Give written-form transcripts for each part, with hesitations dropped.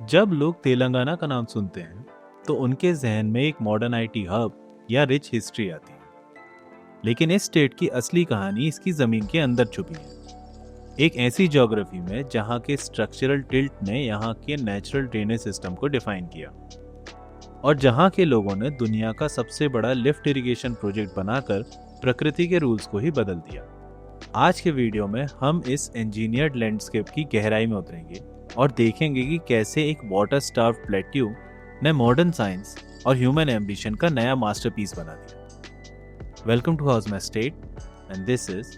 जब लोग तेलंगाना का नाम सुनते हैं तो उनके जहन में एक मॉडर्न आईटी हब या रिच हिस्ट्री आती है। लेकिन इस स्टेट की असली कहानी इसकी जमीन के अंदर छुपी है। एक ऐसी ज्योग्राफी में जहाँ के स्ट्रक्चरल टिल्ट ने यहाँ के नेचुरल ड्रेनेज सिस्टम को डिफाइन किया और जहाँ के लोगों ने दुनिया का सबसे बड़ा लिफ्ट इरिगेशन प्रोजेक्ट बनाकर प्रकृति के रूल्स को ही बदल दिया। आज के वीडियो में हम इस इंजीनियर्ड लैंडस्केप की गहराई में उतरेंगे और देखेंगे कि कैसे एक वाटर स्टार्व्ड प्लेट्यू ने मॉडर्न साइंस और ह्यूमन एम्बिशन का नया मास्टरपीस बना दिया। Welcome to house my state and this is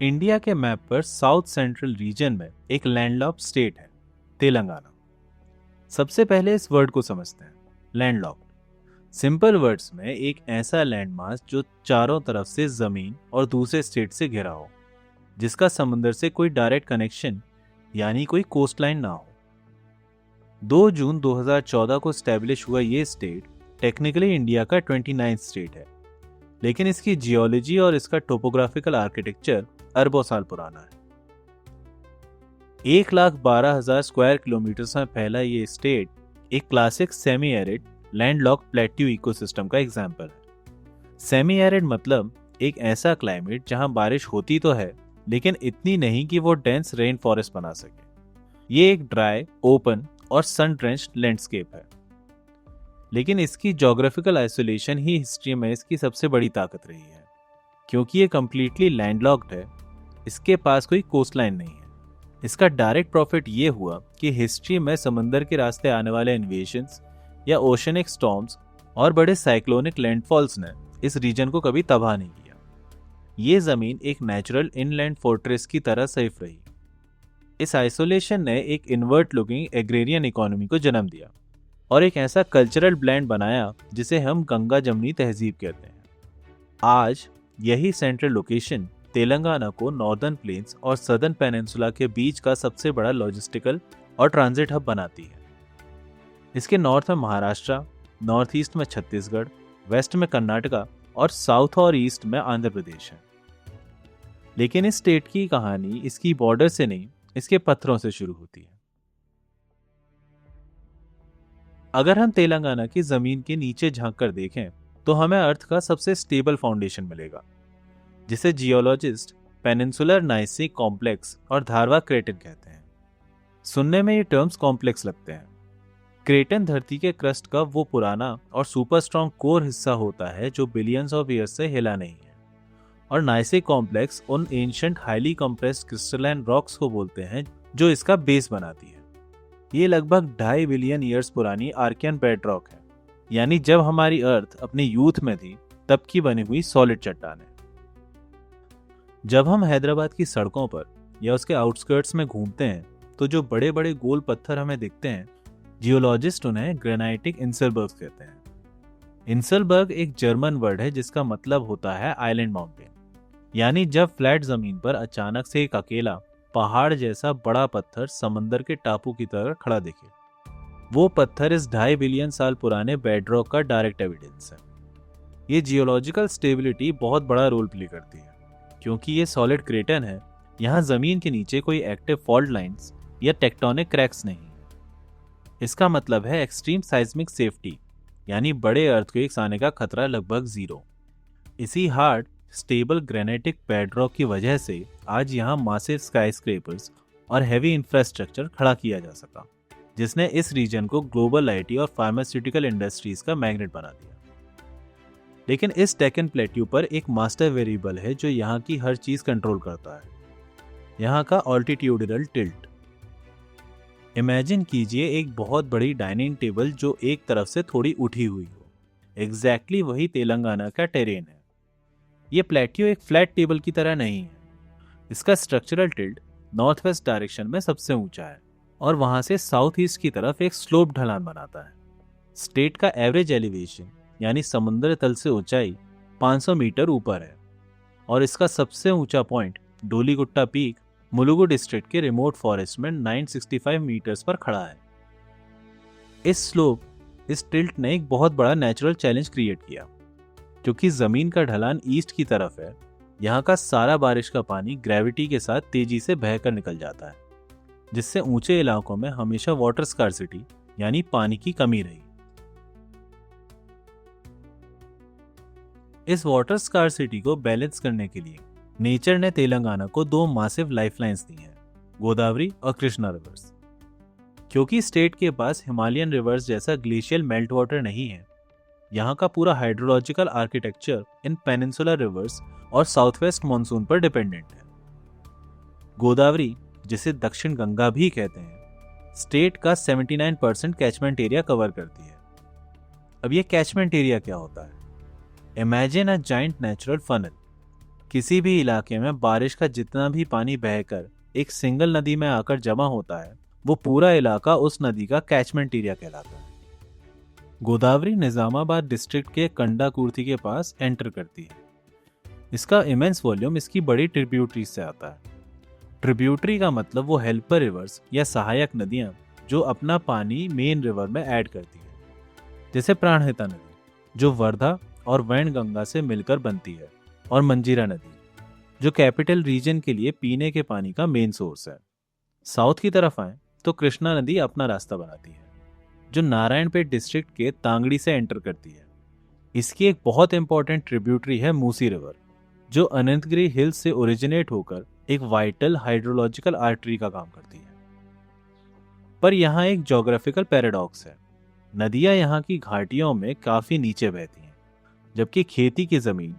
India के मैप पर साउथ सेंट्रल रीजन में एक लैंडलॉक्ड स्टेट है, तेलंगाना। सबसे पहले इस वर्ड को समझते हैं, लैंडलॉक्ड। सिंपल वर्ड्स में एक ऐसा लैंडमास जो चारों तरफ से जमीन और दूसरे स्टेट से घिरा हो, जिसका समुद्र से कोई डायरेक्ट कनेक्शन यानी कोई कोस्टलाइन ना हो। 2 जून 2014 को स्टैब्लिश हुआ ये स्टेट टेक्निकली इंडिया का 29th स्टेट है, लेकिन इसकी जियोलॉजी और इसका टोपोग्राफिकल आर्किटेक्चर अरबों साल पुराना है। 1,12,000 स्क्वायर किलोमीटर में फैला ये स्टेट एक classic semi arid landlocked plateau ecosystem का एग्जाम्पल है। सेमी एरिड मतलब एक ऐसा क्लाइमेट जहां बारिश होती तो है, लेकिन इतनी नहीं कि वो डेंस रेन फॉरेस्ट बना सके। ये एक ड्राई, ओपन और सन ड्रेंच्ड लैंडस्केप है। लेकिन इसकी ज्योग्राफिकल आइसोलेशन ही हिस्ट्री में इसकी सबसे बड़ी ताकत रही है, क्योंकि ये कम्प्लीटली लैंडलॉक्ड है। इसके पास कोई कोस्टलाइन नहीं है। इसका डायरेक्ट प्रॉफिट ये हुआ कि हिस्ट्री में समंदर के रास्ते आने वाले इन्वेशंस या ओशनिक स्टॉर्म्स और बड़े साइक्लोनिक लैंडफॉल्स ने इस रीजन को कभी तबाह नहीं किया। ये जमीन एक नेचुरल इनलैंड फोर्ट्रेस की तरह सेफ रही। इस आइसोलेशन ने एक इन्वर्ट लुकिंग एग्रेरियन इकोनॉमी को जन्म दिया और एक ऐसा कल्चरल ब्लेंड बनाया जिसे हम गंगा जमनी तहजीब कहते हैं। आज यही सेंट्रल लोकेशन तेलंगाना को नॉर्दर्न प्लेन्स और सदर्न पेनिनसुला के बीच का सबसे बड़ा लॉजिस्टिकल और ट्रांजिट हब बनाती है। इसके नॉर्थ में महाराष्ट्र, नॉर्थ ईस्ट में छत्तीसगढ़, वेस्ट में कर्नाटका और साउथ और ईस्ट में आंध्र प्रदेश है। लेकिन इस स्टेट की कहानी इसकी बॉर्डर से नहीं, इसके पत्थरों से शुरू होती है। अगर हम तेलंगाना की जमीन के नीचे झांक कर देखें तो हमें अर्थ का सबसे स्टेबल फाउंडेशन मिलेगा, जिसे जियोलॉजिस्ट पेनिनसुलर नाइसी कॉम्प्लेक्स और धारवा क्रेटन कहते हैं। सुनने में ये टर्म्स कॉम्प्लेक्स लगते हैं। क्रेटन धरती के क्रस्ट का वो पुराना और सुपर स्ट्रॉन्ग कोर हिस्सा होता है जो बिलियंस ऑफ ईयर्स से हिला नहीं है, और नाइसी कॉम्प्लेक्स उन ancient highly compressed crystalline rocks को बोलते हैं जो इसका बेस बनाती है। ये लगभग 2.5 बिलियन ईयर्स पुरानी आर्कियन बेडरॉक है, यानी जब हमारी अर्थ अपने यूथ में थी तब की बनी हुई सॉलिड चट्टान है। जब हम हैदराबाद की सड़कों पर या उसके आउटस्कर्ट्स में घूमते हैं तो जो बड़े बड़े गोल पत्थर हमें दिखते हैं, जियोलॉजिस्ट उन्हें ग्रेनाइटिक इंसलबर्ग कहते हैं। इंसलबर्ग एक जर्मन वर्ड है जिसका मतलब होता है आइलैंड माउंटेन, यानी जब फ्लैट जमीन पर अचानक से एक अकेला पहाड़ जैसा बड़ा पत्थर समंदर के टापू की तरह खड़ा दिखे। वो पत्थर इस 2.5 बिलियन साल पुराने बेडरॉक का डायरेक्ट एविडेंस है। ये जियोलॉजिकल स्टेबिलिटी बहुत बड़ा रोल प्ले करती है, क्योंकि ये सॉलिड क्रेटन है। यहाँ जमीन के नीचे कोई एक्टिव फॉल्ट लाइंस या टेक्टोनिक क्रैक्स नहीं है। इसका मतलब है एक्सट्रीम साइज्मिक सेफ्टी, यानी बड़े अर्थक्वेक्स आने का खतरा लगभग 0। इसी हार्ड स्टेबल ग्रेनाइटिक बेडरॉक की वजह से आज यहाँ मासिव स्काईस्क्रेपर्स और हैवी इंफ्रास्ट्रक्चर खड़ा किया जा सका, जिसने इस रीजन को ग्लोबल आईटी और फार्मास्यूटिकल इंडस्ट्रीज का मैग्नेट बना दिया। लेकिन इस डेक्कन प्लेट्यू पर एक मास्टर वेरिएबल है जो यहाँ की हर चीज कंट्रोल करता है, यहाँ का ऑल्टीट्यूडिनल टिल्ट। इमेजिन कीजिए एक बहुत बड़ी डाइनिंग टेबल जो एक तरफ से थोड़ी उठी हुई हो। एग्जैक्टली वही तेलंगाना का टेरेन है। ये प्लेट्यू एक फ्लैट टेबल की तरह नहीं है। इसका structural tilt north west direction में सबसे ऊंचा है और वहां से साउथ ईस्ट की तरफ एक स्लोप ढलान बनाता है। स्टेट का एवरेज एलिवेशन यानी समुद्र तल से ऊंचाई 500 मीटर ऊपर है और इसका सबसे ऊंचा पॉइंट डोलीगुट्टा पीक मुलुगु डिस्ट्रिक्ट के रिमोट फॉरेस्ट में 965 मीटर्स पर खड़ा है। इस स्लोप इस टिल्ट ने एक बहुत बड़ा नेचुरल चैलेंज क्रिएट किया। क्योंकि जमीन का ढलान ईस्ट की तरफ है, यहाँ का सारा बारिश का पानी ग्रेविटी के साथ तेजी से बहकर निकल जाता है, जिससे ऊंचे इलाकों में हमेशा वाटर स्कार्सिटी यानी पानी की कमी रही। इस वाटर स्कार्सिटी को बैलेंस करने के लिए नेचर ने तेलंगाना को 2 मासिव लाइफलाइंस दी हैं, गोदावरी और कृष्णा रिवर्स। क्योंकि स्टेट के पास हिमालयन रिवर्स जैसा ग्लेशियल मेल्ट वाटर नहीं है, यहाँ का पूरा हाइड्रोलॉजिकल आर्किटेक्चर इन पेनिनसुलर रिवर्स और साउथ वेस्ट मानसून पर डिपेंडेंट है। गोदावरी, जिसे दक्षिण गंगा भी कहते हैं, स्टेट का 79% कैचमेंट एरिया कवर करती है। अब ये कैचमेंट एरिया क्या होता है? Imagine a giant natural funnel. किसी भी इलाके में बारिश का जितना भी पानी बहकर एक सिंगल नदी में आकर जमा होता है, वो पूरा इलाका उस नदी का कैचमेंट एरिया कहलाता है। गोदावरी निजामाबाद डिस्ट्रिक्ट के कंडाकुर्ती के पास एंटर करती है। इसका इमेंस वॉल्यूम इसकी बड़ी ट्रिब्यूटरी से आता है। ट्रिब्यूटरी का मतलब वो हेल्पर रिवर्स या सहायक नदियां जो अपना पानी मेन रिवर में ऐड करती है, जैसे प्राणहिता नदी जो वर्धा और वैनगंगा से मिलकर बनती है, और मंजीरा नदी जो कैपिटल रीजन के लिए पीने के पानी का मेन सोर्स है। साउथ की तरफ आए तो कृष्णा नदी अपना रास्ता बनाती है, जो नारायणपेट डिस्ट्रिक्ट के तांगड़ी से एंटर करती है। इसकी एक बहुत इंपॉर्टेंट ट्रिब्यूटरी है मूसी रिवर, जो अनंतगिरी हिल्स से ओरिजिनेट होकर एक वाइटल हाइड्रोलॉजिकल आर्टरी का काम करती है। पर यहाँ एक ज्योग्राफिकल पैराडॉक्स है। नदियाँ यहाँ की घाटियों में काफी नीचे बहती हैं, जबकि खेती की जमीन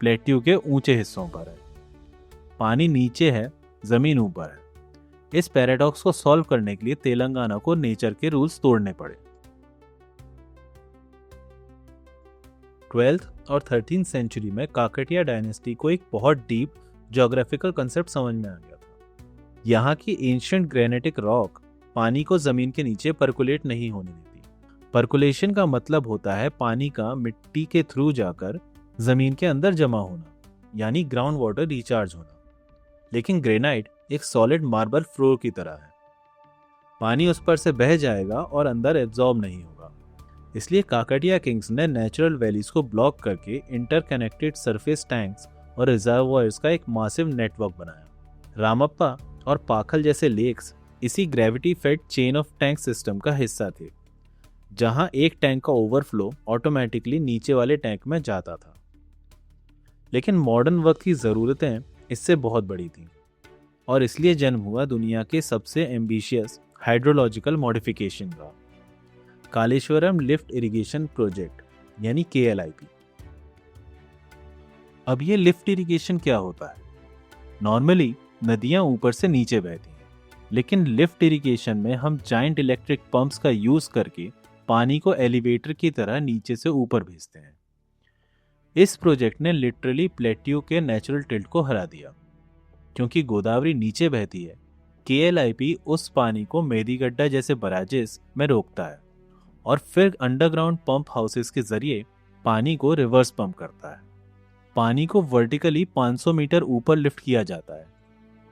प्लेट्यू के ऊंचे हिस्सों पर है। पानी नीचे है, जमीन ऊपर है। इस पैराडॉक्स को सॉल्व करने के लिए तेलंगाना को नेचर के रूल्स तोड़ने पड़े। 12th और 13th सेंचुरी में काकटिया डायनेस्टी को एक बहुत डीप ज्योग्राफिकल कंसेप्ट समझ में आ गया था। यहाँ की एंशिएंट ग्रेनाइटिक रॉक पानी को जमीन के नीचे परकुलेट नहीं होने देती। परकुलेशन का मतलब होता है पानी का मिट्टी के थ्रू जाकर जमीन के अंदर जमा होना, यानी ग्राउंड वाटर रिचार्ज होना। लेकिन ग्रेनाइट एक सॉलिड मार्बल फ्लोर की तरह है। पानी उस पर से बह जाएगा और अंदर एब्जॉर्ब नहीं होगा। इसलिए काकटिया किंग्स ने नेचुरल वैलीज को ब्लॉक करके इंटरकनेक्टेड सरफेस टैंक्स और रिजर्वॉयर्स का एक मासिव नेटवर्क बनाया। रामप्पा और पाखल जैसे लेक्स इसी gravity fed chain of tank system का हिस्सा थे, जहां एक टैंक का ओवरफ्लो ऑटोमेटिकली नीचे वाले टैंक में जाता था। लेकिन मॉडर्न वक्त की ज़रूरतें इससे बहुत बड़ी थीं, और इसलिए जन्म हुआ दुनिया के सबसे एम्बिशियस हाइड्रोलॉजिकल मॉडिफिकेशन का, कालेश्वरम लिफ्ट इरिगेशन प्रोजेक्ट यानी KLIP। अब ये लिफ्ट इरिगेशन क्या होता है? नॉर्मली नदियां ऊपर से नीचे बहती हैं, लेकिन लिफ्ट इरिगेशन में हम जाइंट इलेक्ट्रिक पंप्स का यूज करके पानी को एलिवेटर की तरह नीचे से ऊपर भेजते हैं। इस प्रोजेक्ट ने लिटरली प्लेट्यू के नेचुरल टिल्ट को हरा दिया। क्योंकि गोदावरी नीचे बहती है, KLIP उस पानी को मेदीगड्ढा जैसे बराजेस में रोकता है और फिर अंडरग्राउंड पंप हाउसेस के जरिए पानी को रिवर्स पंप करता है। पानी को वर्टिकली 500 मीटर ऊपर लिफ्ट किया जाता है।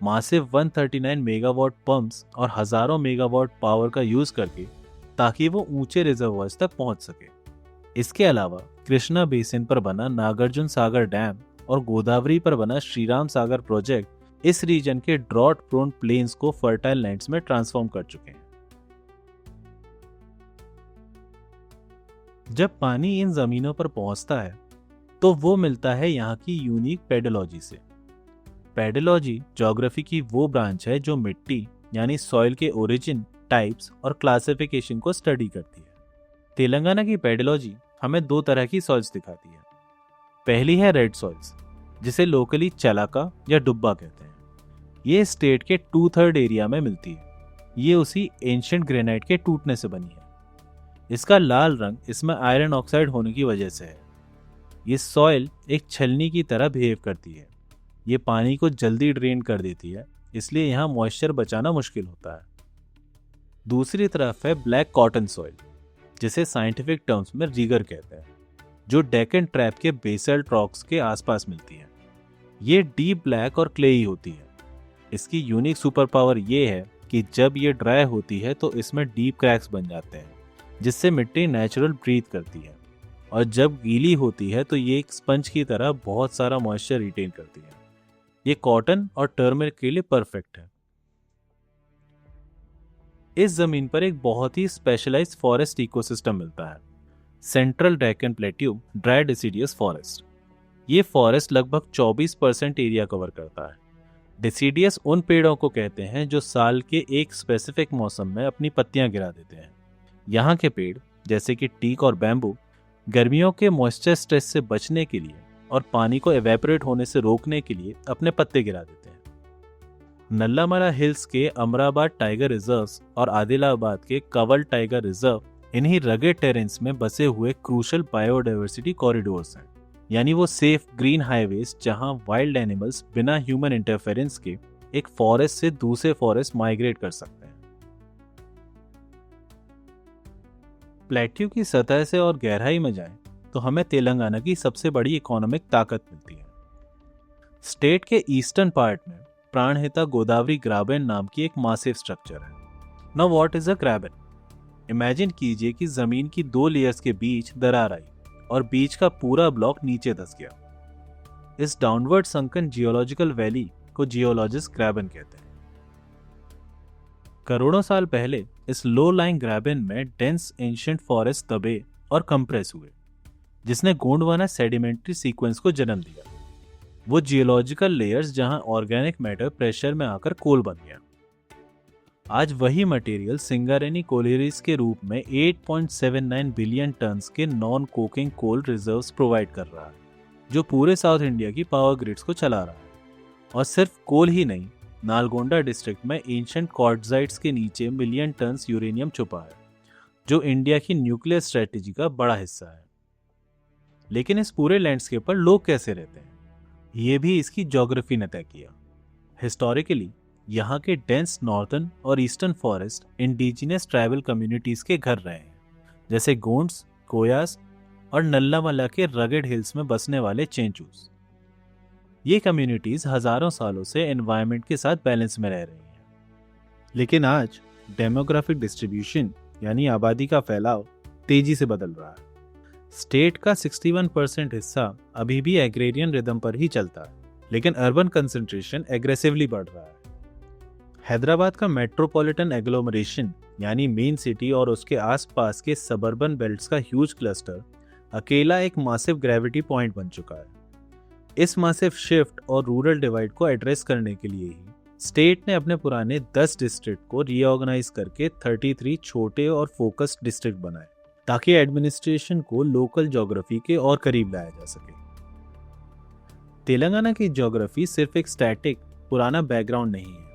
मासिव 139 मेगावाट पंप्स और हजारों मेगावाट पावर का यूज करके, ताकि वो ऊंचे रिजर्वॉयर्स तक पहुंच सके। इसके अलावा कृष्णा बेसिन पर बना नागार्जुन सागर डैम और गोदावरी पर बना श्रीराम सागर प्रोजेक्ट इस रीजन के ड्रॉट प्रोन प्लेन्स को फर्टाइल लैंड्स में ट्रांसफॉर्म कर चुके हैं। जब पानी इन जमीनों पर पहुंचता है तो वो मिलता है यहाँ की यूनिक पेडोलॉजी से। पेडोलॉजी ज्योग्राफी की वो ब्रांच है जो मिट्टी यानी सॉइल के ओरिजिन, टाइप्स और क्लासिफिकेशन को स्टडी करती है। तेलंगाना की पेडोलॉजी हमें 2 तरह की सॉइल्स दिखाती है। पहली है रेड सॉइल्स, जिसे लोकली चलाका या डुब्बा कहते हैं। ये स्टेट के 2/3 एरिया में मिलती है। ये उसी एंशिएंट ग्रेनाइट के टूटने से बनी है। इसका लाल रंग इसमें आयरन ऑक्साइड होने की वजह से है। ये सॉइल एक छलनी की तरह बिहेव करती है। ये पानी को जल्दी ड्रेन कर देती है, इसलिए यहाँ मॉइस्चर बचाना मुश्किल होता है। दूसरी तरफ है ब्लैक कॉटन सॉइल, जिसे साइंटिफिक टर्म्स में रीगर कहते हैं, जो डेक्कन ट्रैप के बेसल्ट रॉक्स के आसपास मिलती है। ये डीप ब्लैक और क्लेई होती है। इसकी यूनिक सुपर पावर ये है कि जब ये ड्राई होती है तो इसमें डीप क्रैक्स बन जाते हैं, जिससे मिट्टी नेचुरल ब्रीथ करती है, और जब गीली होती है तो ये एक स्पंज की तरह बहुत सारा मॉइस्चर रिटेन करती है। ये कॉटन और टर्मरिक के लिए परफेक्ट है। इस जमीन पर एक बहुत ही स्पेशलाइज्ड फॉरेस्ट इकोसिस्टम मिलता है, central Deccan plateau dry deciduous forest. ये फॉरेस्ट लगभग 24% एरिया कवर करता है। डिसीडियस उन पेड़ों को कहते हैं जो साल के एक स्पेसिफिक मौसम में अपनी पत्तियां गिरा देते हैं। यहाँ के पेड़ जैसे कि टीक और बैम्बू गर्मियों के मॉइस्चर स्ट्रेस से बचने के लिए और पानी को एवेपोरेट होने से रोकने के लिए अपने पत्ते गिरा देते हैं। नल्लामला हिल्स के अमराबाद टाइगर रिजर्व्स और आदिलाबाद के कवल टाइगर रिजर्व इन्हीं रगेड टेरेंस में बसे हुए क्रूशल बायोडाइवर्सिटी कॉरिडोर्स हैं, यानी वो सेफ ग्रीन हाईवेज जहां वाइल्ड एनिमल्स बिना ह्यूमन इंटरफेरेंस के एक फॉरेस्ट से दूसरे फॉरेस्ट माइग्रेट कर सकते हैं। प्लेट्यू की सतह से और गहराई में जाएं तो हमें तेलंगाना की सबसे बड़ी इकोनॉमिक ताकत मिलती है। स्टेट के ईस्टर्न पार्ट में प्राणहिता गोदावरी ग्राबेन नाम की एक मासिव स्ट्रक्चर है। Now what is a graben? Imagine कीजिए कि जमीन की 2 लेयर्स के बीच दरार आई और बीच का पूरा ब्लॉक नीचे धंस गया। इस डाउनवर्ड संकन जियोलॉजिकल वैली को जियोलॉजिस्ट ग्राबेन कहते हैं। करोड़ों साल पहले इस लो लाइंग ग्राबेन में डेंस एंशिएंट फॉरेस्ट दबे और कंप्रेस हुए, जिसने गोंडवाना सेडिमेंट्री सीक्वेंस को जन्म दिया। वो जियोलॉजिकल लेयर्स जहां ऑर्गेनिक मैटर प्रेशर में आकर कोल बन गया। आज वही मटेरियल सिंगारेनी कोलेरिस के रूप में 8.79 बिलियन टन्स के non coking coal reserves provide कर रहा है, जो पूरे साउथ इंडिया की पावर ग्रिड्स को चला रहा है। और सिर्फ कोल ही नहीं, नालगोंडा डिस्ट्रिक्ट में एंशिएंट क्वार्टजाइट्स के नीचे मिलियन टन्स यूरेनियम छुपा है, जो इंडिया की न्यूक्लियर स्ट्रेटेजी का बड़ा हिस्सा है। लेकिन इस पूरे लैंडस्केप पर लोग कैसे रहते हैं, ये भी इसकी ज्योग्राफी ने तय किया। हिस्टोरिकली यहाँ के डेंस नॉर्थर्न और eastern forest indigenous tribal communities के घर रहे हैं, जैसे गोंड्स, कोयास और नल्लामला के रगेड हिल्स में बसने वाले चेंचूस। ये कम्युनिटीज हजारों सालों से एनवायरनमेंट के साथ बैलेंस में रह रही हैं। लेकिन आज डेमोग्राफिक डिस्ट्रीब्यूशन यानी आबादी का फैलाव तेजी से बदल रहा है। स्टेट का 61% हिस्सा अभी भी एग्रेरियन रिदम पर ही चलता है, लेकिन अर्बन कंसंट्रेशन एग्रेसिवली बढ़ रहा है। हैदराबाद का मेट्रोपॉलिटन एग्लोमरेशन यानी मेन सिटी और उसके आसपास के सबर्बन बेल्ट्स का ह्यूज क्लस्टर अकेला एक मासिव ग्रेविटी पॉइंट बन चुका है। इस मासिव शिफ्ट और रूरल डिवाइड को एड्रेस करने के लिए ही स्टेट ने अपने पुराने 10 डिस्ट्रिक्ट को रीऑर्गेनाइज करके 33 छोटे और फोकस्ड डिस्ट्रिक्ट बनाए, ताकि एडमिनिस्ट्रेशन को लोकल ज्योग्राफी के और करीब लाया जा सके। तेलंगाना की ज्योग्राफी सिर्फ एक स्टैटिक पुराना बैकग्राउंड नहीं है,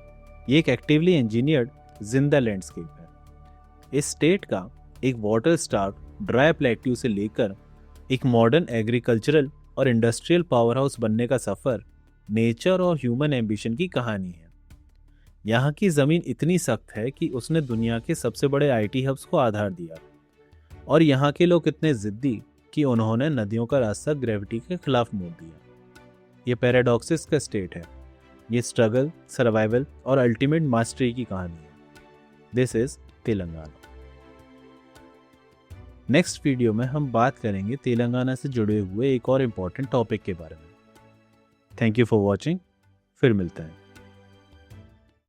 ये एक एक्टिवली इंजीनियर्ड जिंदा लैंडस्केप है। इस स्टेट का एक वाटर स्टार्व्ड ड्राई प्लेट्यू से लेकर एक मॉडर्न एग्रीकल्चरल और इंडस्ट्रियल पावर हाउस बनने का सफर नेचर और ह्यूमन एम्बिशन की कहानी है। यहाँ की जमीन इतनी सख्त है कि उसने दुनिया के सबसे बड़े आईटी हब्स को आधार दिया, और यहाँ के लोग इतने जिद्दी कि उन्होंने नदियों का रास्ता ग्रेविटी के खिलाफ मोड़ दिया। ये पैराडॉक्सिस का स्टेट है, ये स्ट्रगल, सर्वाइवल और अल्टीमेट मास्टरी की कहानी है। This is Telangana. Next video में हम बात करेंगे तेलंगाना से जुड़े हुए एक और इम्पोर्टेंट टॉपिक के बारे में। Thank you for watching. फिर मिलते हैं।